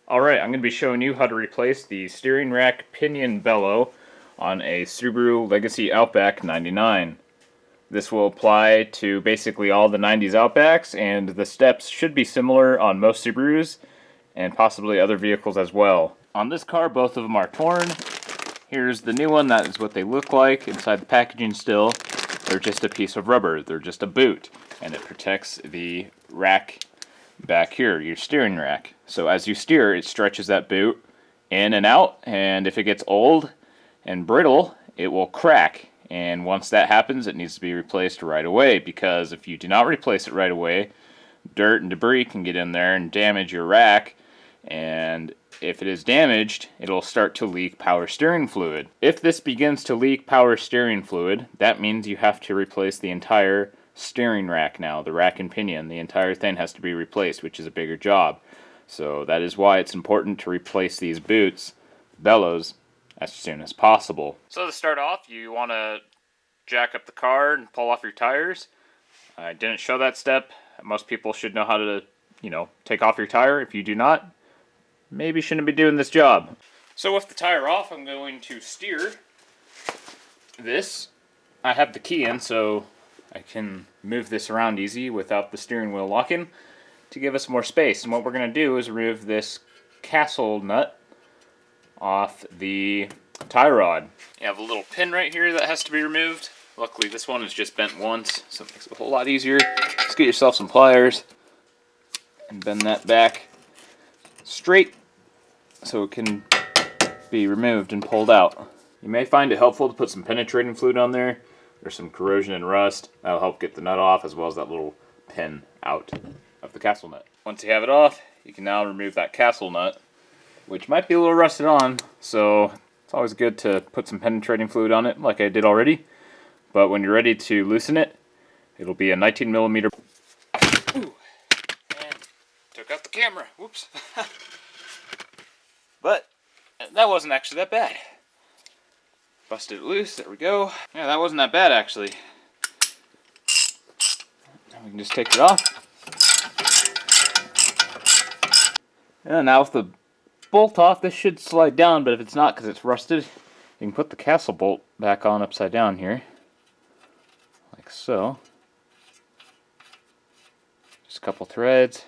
Alright, I'm going to be showing you how to replace the steering rack pinion bellow on a Subaru Legacy Outback 99. This will apply to basically all the 90s Outbacks, and the steps should be similar on most Subarus and possibly other vehicles as well. On this car, both of them are torn. Here's the new one. That is what they look like inside the packaging still. They're just a piece of rubber. They're just a boot, and it protects the rack back here, your steering rack. So as you steer, it stretches that boot in and out, and if it gets old and brittle, it will crack. And once that happens, it needs to be replaced right away, because if you do not replace it right away, dirt and debris can get in there and damage your rack, and if it is damaged, it'll start to leak power steering fluid. If this begins to leak power steering fluid, that means you have to replace the entire steering rack now, the rack and pinion. The entire thing has to be replaced, which is a bigger job. So that is why it's important to replace these boots, bellows, as soon as possible. So to start off, you want to jack up the car and pull off your tires. I didn't show that step. Most people should know how to, take off your tire. If you do not, maybe shouldn't be doing this job. So with the tire off, I'm going to steer this. I have the key in, so I can move this around easy without the steering wheel locking to give us more space. And what we're going to do is remove this castle nut off the tie rod. You have a little pin right here that has to be removed. Luckily this one is just bent once, so it makes it a whole lot easier. Just get yourself some pliers and bend that back straight so it can be removed and pulled out. You may find it helpful to put some penetrating fluid on there. There's some corrosion and rust. That'll help get the nut off, as well as that little pin out of the castle nut. Once you have it off, you can now remove that castle nut, which might be a little rusted on, so it's always good to put some penetrating fluid on it like I did already. But when you're ready to loosen it, it'll be a 19mm. Ooh, and took out the camera. Whoops. But that wasn't actually that bad. Busted it loose. There we go. Yeah, that wasn't that bad actually. Now we can just take it off. Yeah, now with the bolt off, this should slide down, but if it's not because it's rusted, you can put the castle bolt back on upside down here. Like so. Just a couple threads.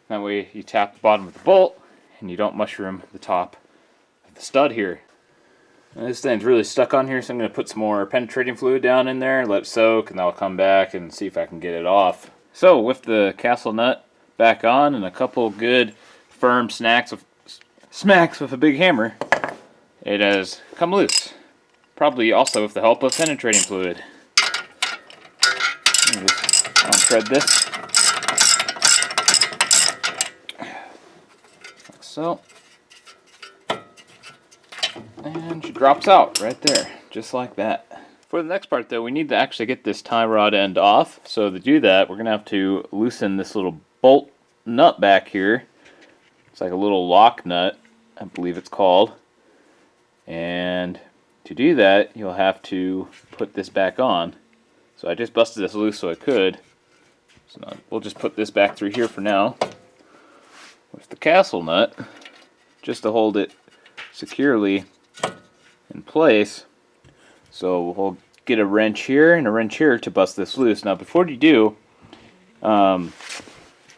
That way you tap the bottom of the bolt and you don't mushroom the top of the stud here. Now this thing's really stuck on here, so I'm going to put some more penetrating fluid down in there, let it soak, and then I'll come back and see if I can get it off. So with the castle nut back on and a couple good firm smacks with a big hammer, it has come loose. Probably also with the help of penetrating fluid. Let me just unthread this. Like so. And she drops out right there, just like that. For the next part though, we need to actually get this tie rod end off. So to do that, we're going to have to loosen this little bolt nut back here. It's like a little lock nut, I believe it's called. And to do that, you'll have to put this back on. So I just busted this loose so I could. So now we'll just put this back through here for now with the castle nut, just to hold it securely in place. So we'll get a wrench here and a wrench here to bust this loose. Now before you do,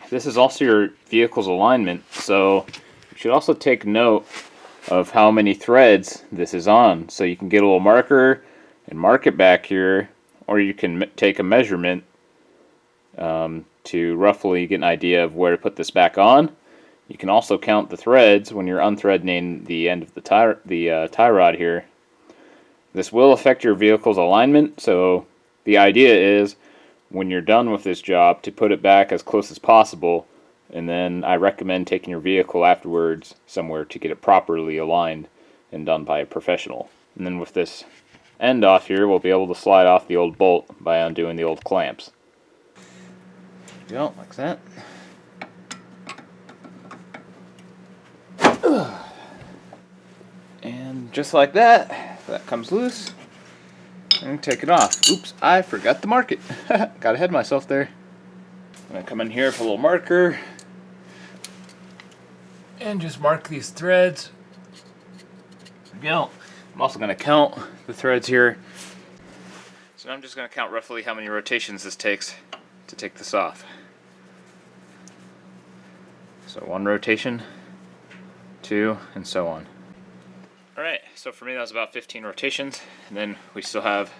this is also your vehicle's alignment, so you should also take note of how many threads this is on. So you can get a little marker and mark it back here, or you can take a measurement to roughly get an idea of where to put this back on. You can also count the threads when you're unthreading the end of the tie rod here. This will affect your vehicle's alignment, so the idea is when you're done with this job to put it back as close as possible, and then I recommend taking your vehicle afterwards somewhere to get it properly aligned and done by a professional. And then with this end off here, we'll be able to slide off the old bolt by undoing the old clamps. There you go, like that. And just like that, that comes loose. And take it off. Oops, I forgot to mark it. Got ahead of myself there. I'm going to come in here with a little marker. And just mark these threads. There we go. I'm also going to count the threads here. So I'm just going to count roughly how many rotations this takes to take this off. So 1 rotation, 2, and so on. Alright, so for me that was about 15 rotations, and then we still have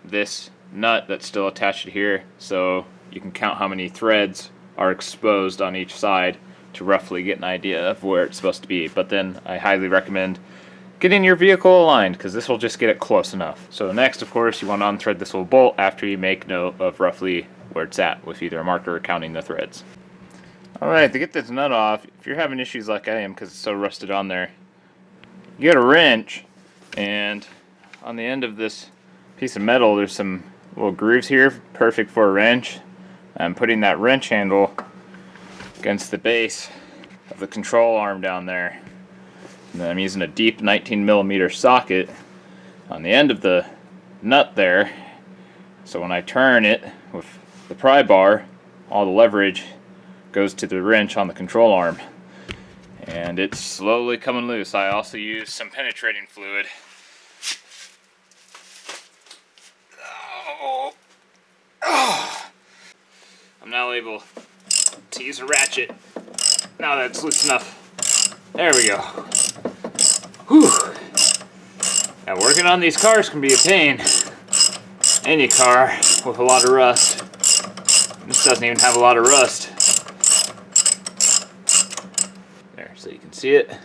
this nut that's still attached to here, so you can count how many threads are exposed on each side to roughly get an idea of where it's supposed to be. But then I highly recommend getting your vehicle aligned, because this will just get it close enough. So next, of course, you want to unthread this little bolt after you make note of roughly where it's at with either a marker or counting the threads. Alright, to get this nut off, if you're having issues like I am because it's so rusted on there, you get a wrench, and on the end of this piece of metal there's some little grooves here, perfect for a wrench. I'm putting that wrench handle against the base of the control arm down there. And then I'm using a deep 19mm socket on the end of the nut there, so when I turn it with the pry bar, all the leverage goes to the wrench on the control arm. And it's slowly coming loose. I also use some penetrating fluid. I'm now able to use a ratchet. Now that's loose enough. There we go. Whew. Now working on these cars can be a pain. Any car with a lot of rust. This doesn't even have a lot of rust. There, so you can see it.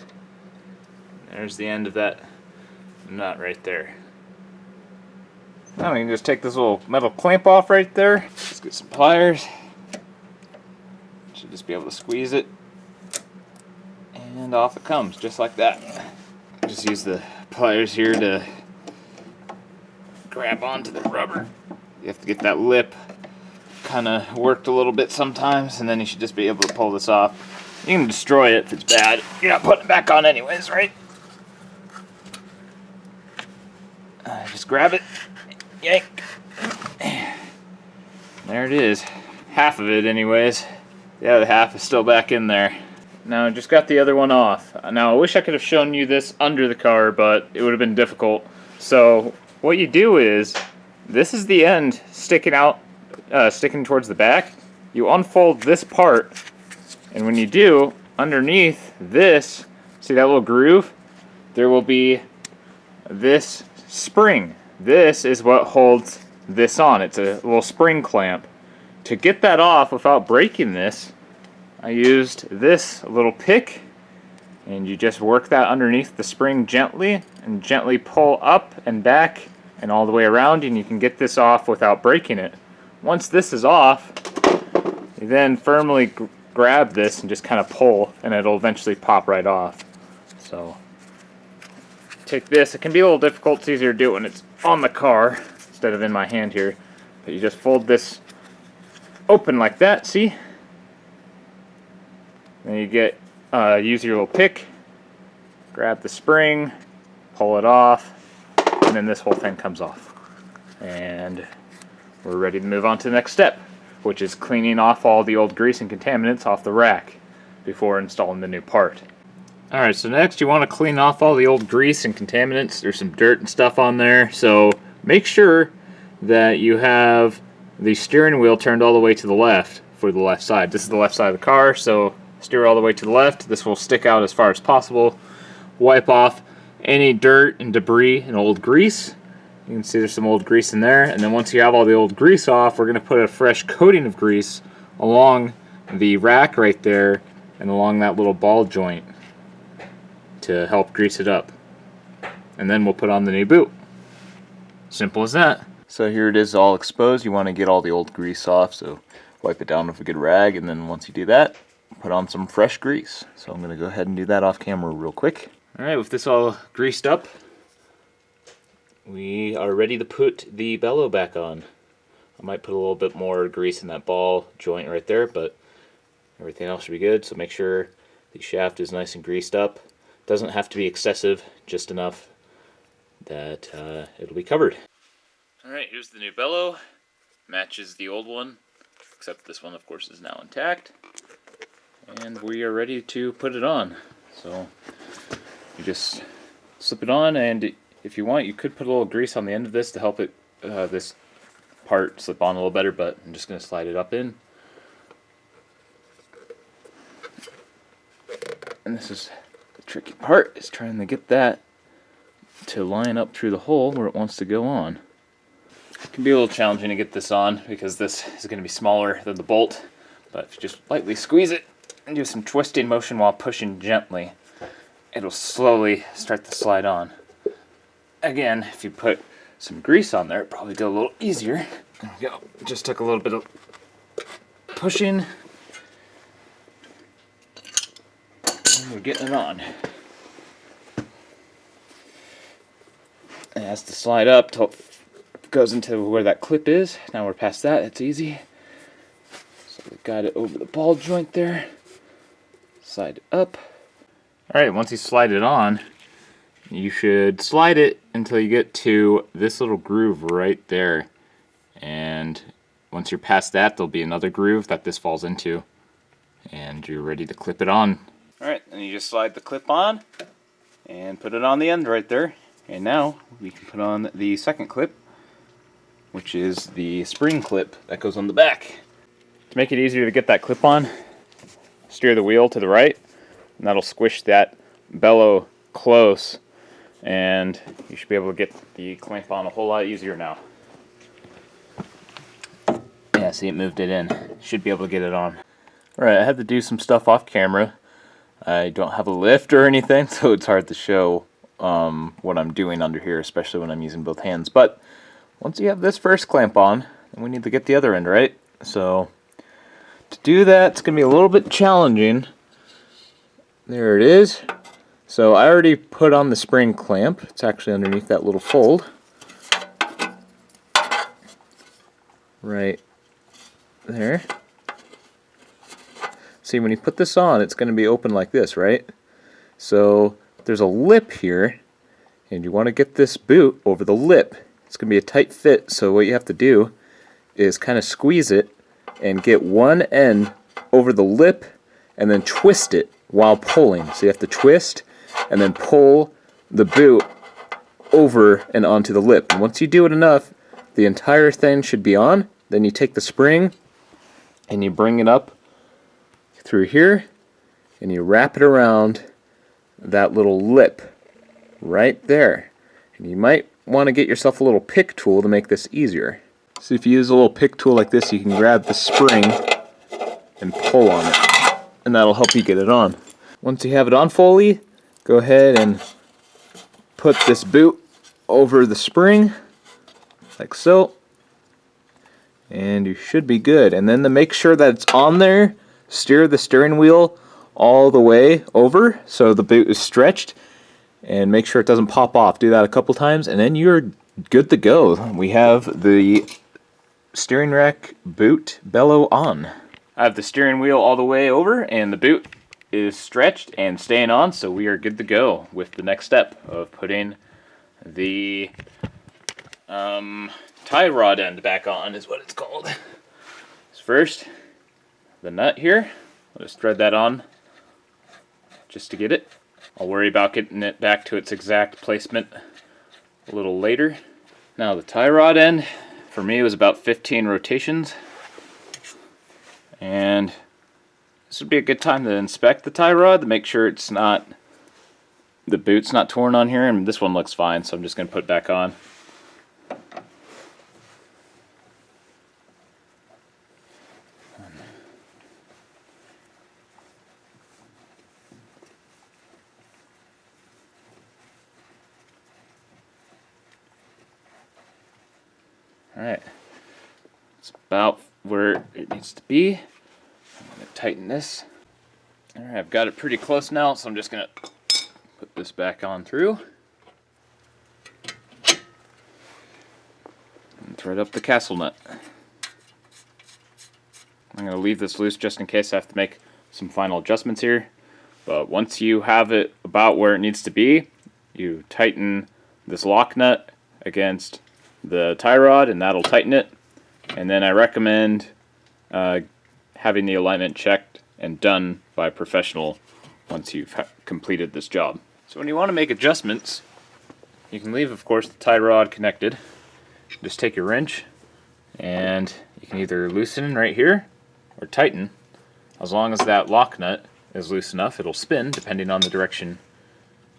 There's the end of that nut right there. Now we can just take this little metal clamp off right there. Let's get some pliers. Should just be able to squeeze it. And off it comes, just like that. Just use the pliers here to grab onto the rubber. You have to get that lip kind of worked a little bit sometimes, and then you should just be able to pull this off. You can destroy it if it's bad. You're not putting it back on anyways, right? Just grab it, yank. There it is. Half of it anyways. The other half is still back in there. Now I just got the other one off. Now I wish I could have shown you this under the car, but it would have been difficult. So what you do is, this is the end sticking out, sticking towards the back. You unfold this part, and when you do, underneath this, see that little groove? There will be this spring. This is what holds this on. It's a little spring clamp. To get that off without breaking this, I used this little pick, and you just work that underneath the spring gently, and gently pull up and back and all the way around, and you can get this off without breaking it. Once this is off, you then firmly grab this and just kind of pull, and it'll eventually pop right off. So take this. It can be a little difficult. It's easier to do it when it's on the car instead of in my hand here. But you just fold this open like that, see? Then you get, use your little pick, grab the spring, pull it off, and then this whole thing comes off. And we're ready to move on to the next step, which is cleaning off all the old grease and contaminants off the rack before installing the new part. Alright, so next you want to clean off all the old grease and contaminants. There's some dirt and stuff on there, so make sure that you have the steering wheel turned all the way to the left for the left side. This is the left side of the car, so steer all the way to the left. This will stick out as far as possible. Wipe off any dirt and debris and old grease. You can see there's some old grease in there, and then once you have all the old grease off, we're going to put a fresh coating of grease along the rack right there and along that little ball joint to help grease it up. And then we'll put on the new boot. Simple as that. So here it is all exposed. You want to get all the old grease off, so wipe it down with a good rag, and then once you do that, put on some fresh grease. So I'm going to go ahead and do that off camera real quick. Alright, with this all greased up, we are ready to put the bellow back on. I might put a little bit more grease in that ball joint right there, but everything else should be good. So make sure the shaft is nice and greased up. Doesn't have to be excessive, just enough that it'll be covered. Alright, here's the new bellow. Matches the old one, except this one of course is now intact. And we are ready to put it on. So you just slip it on, and if you want, you could put a little grease on the end of this to help it this part slip on a little better, but I'm just going to slide it up in. And this is the tricky part, is trying to get that to line up through the hole where it wants to go on. It can be a little challenging to get this on because this is going to be smaller than the bolt, but if you just lightly squeeze it and do some twisting motion while pushing gently, it'll slowly start to slide on. Again, if you put some grease on there, it'll probably go a little easier. There we go. Just took a little bit of pushing. And we're getting it on. It has to slide up till it goes into where that clip is. Now we're past that. It's easy. So we got it over the ball joint there. Slide it up. Alright, once you slide it on, you should slide it until you get to this little groove right there. And once you're past that, there'll be another groove that this falls into. And you're ready to clip it on. Alright, and you just slide the clip on and put it on the end right there. And now we can put on the second clip, which is the spring clip that goes on the back. To make it easier to get that clip on, steer the wheel to the right, and that'll squish that bellow close, and you should be able to get the clamp on a whole lot easier now. Yeah, see, it moved it in. Should be able to get it on. Alright, I had to do some stuff off camera. I don't have a lift or anything, so it's hard to show what I'm doing under here, especially when I'm using both hands. But once you have this first clamp on, then we need to get the other end right. So to do that, it's going to be a little bit challenging. There it is. So I already put on the spring clamp. It's actually underneath that little fold. Right there. See, when you put this on, it's going to be open like this, right? So there's a lip here, and you want to get this boot over the lip. It's going to be a tight fit, so what you have to do is kind of squeeze it and get one end over the lip and then twist it while pulling. So you have to twist and then pull the boot over and onto the lip. And once you do it enough, the entire thing should be on. Then you take the spring and you bring it up through here and you wrap it around that little lip right there. And you might want to get yourself a little pick tool to make this easier. So if you use a little pick tool like this, you can grab the spring and pull on it, and that'll help you get it on. Once you have it on fully, go ahead and put this boot over the spring like so, and you should be good. And then to make sure that it's on there, steer the steering wheel all the way over so the boot is stretched, and make sure it doesn't pop off. Do that a couple times and then you're good to go. We have the steering rack boot bellow on. I have the steering wheel all the way over and the boot is stretched and staying on, so we are good to go with the next step of putting the tie rod end back on, is what it's called. So first, the nut here. I'll just thread that on just to get it. I'll worry about getting it back to its exact placement a little later. Now the tie rod end, for me, was about 15 rotations. And this would be a good time to inspect the tie rod to make sure it's not, the boot's not torn on here, and this one looks fine, so I'm just going to put it back on. Alright, it's about where it needs to be. I'm going to tighten this. Alright, I've got it pretty close now, so I'm just going to put this back on through. And thread up the castle nut. I'm going to leave this loose just in case I have to make some final adjustments here. But once you have it about where it needs to be, you tighten this lock nut against the tie rod, and that'll tighten it. And then I recommend having the alignment checked and done by a professional once you've completed this job. So when you want to make adjustments, you can leave, of course, the tie rod connected. Just take your wrench and you can either loosen right here or tighten. As long as that lock nut is loose enough, it'll spin depending on the direction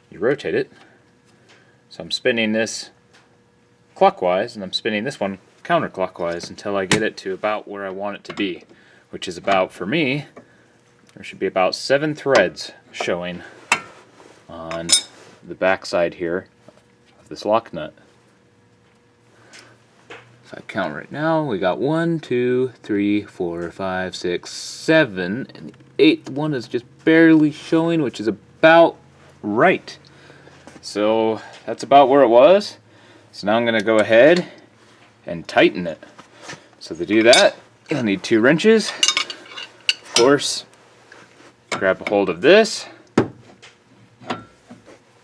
you rotate it. So I'm spinning this clockwise and I'm spinning this one counterclockwise until I get it to about where I want it to be, which is about, for me, there should be about 7 threads showing on the back side here of this lock nut. If I count right now, we got 1, 2, 3, 4, 5, 6, 7, and the 8th one is just barely showing, which is about right. So that's about where it was. So now I'm going to go ahead and tighten it. So to do that, you'll need 2 wrenches. Of course, grab a hold of this,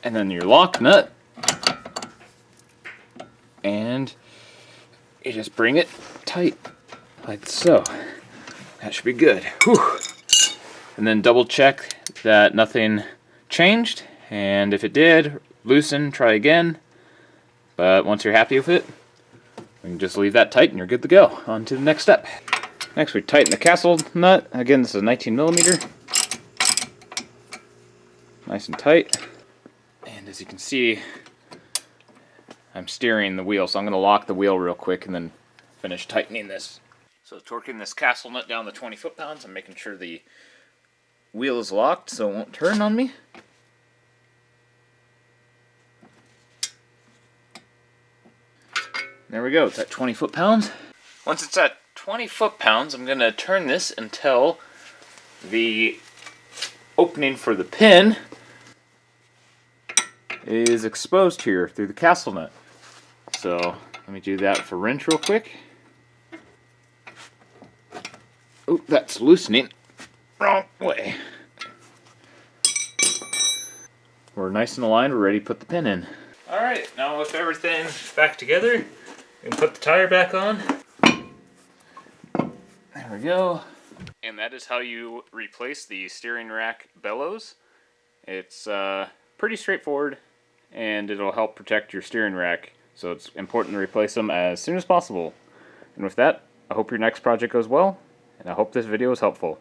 and then your lock nut, and you just bring it tight, like so. That should be good. Whew. And then double check that nothing changed, and if it did, loosen, try again. But once you're happy with it, we can just leave that tight and you're good to go. On to the next step. Next we tighten the castle nut. Again, this is a 19mm. Nice and tight. And as you can see, I'm steering the wheel, so I'm going to lock the wheel real quick and then finish tightening this. So torquing this castle nut down to 20 foot-pounds, I'm making sure the wheel is locked so it won't turn on me. There we go, it's at 20 foot-pounds. Once it's at 20 foot-pounds, I'm going to turn this until the opening for the pin is exposed here through the castle nut. So let me do that for wrench real quick. Oh, that's loosening. Wrong way. We're nice and aligned, we're ready to put the pin in. Alright, now with everything back together, we can put the tire back on. There we go. And that is how you replace the steering rack bellows. It's pretty straightforward, and it'll help protect your steering rack. So it's important to replace them as soon as possible. And with that, I hope your next project goes well, and I hope this video was helpful.